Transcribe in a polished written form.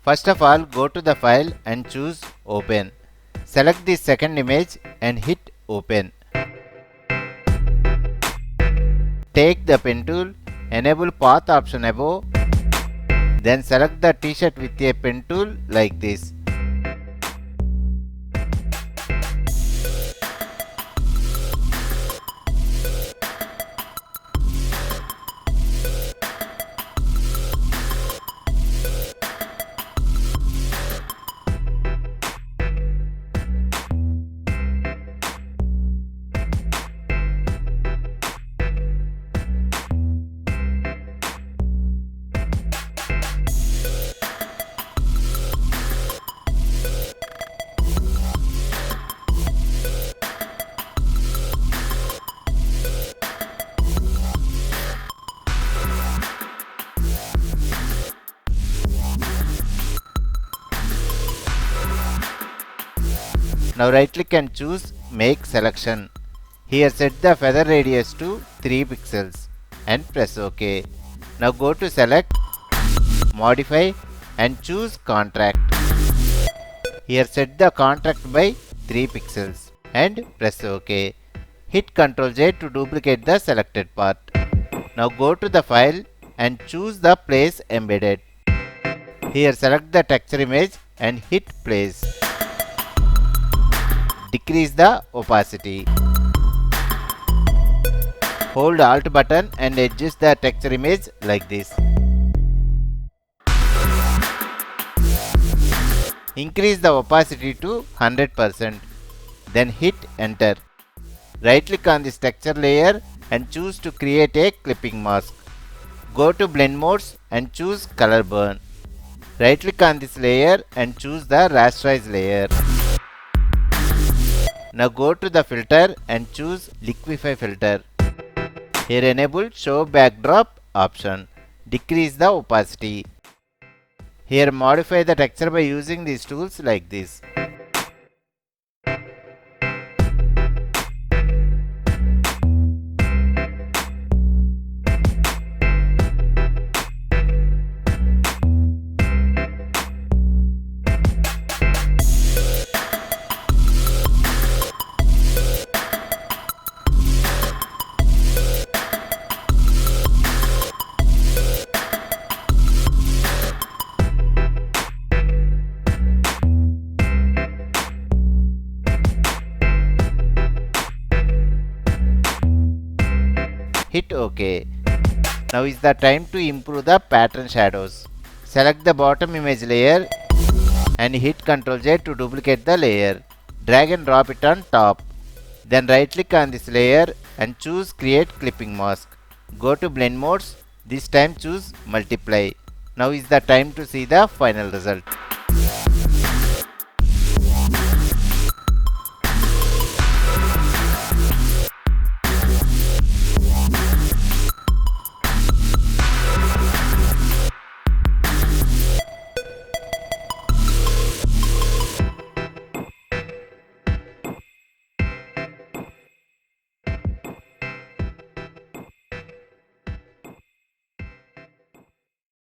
First of all, go to the file and choose Open. Select the second image and hit Open. Take the pen tool, enable path option above, then select the t-shirt with a pen tool like this. Now right click and choose Make Selection. Here set the feather radius to 3 pixels and press OK. Now go to Select, Modify and choose Contract. Here set the contract by 3 pixels and press OK. Hit Ctrl J to duplicate the selected part. Now go to the file and choose the Place Embedded. Here select the texture image and hit Place. Decrease the opacity. Hold Alt button and adjust the texture image like this. Increase the opacity to 100%. Then hit Enter. Right click on this texture layer and choose to create a clipping mask. Go to Blend Modes and choose Color Burn. Right click on this layer and choose the Rasterize layer. Now go to the filter and choose Liquify filter. Here enable Show Backdrop option. Decrease the opacity. Here modify the texture by using these tools like this. Hit OK. Now is the time to improve the pattern shadows. Select the bottom image layer and hit Ctrl J to duplicate the layer. Drag and drop it on top. Then right click on this layer and choose Create Clipping Mask. Go to Blend Modes. This time choose Multiply. Now is the time to see the final result.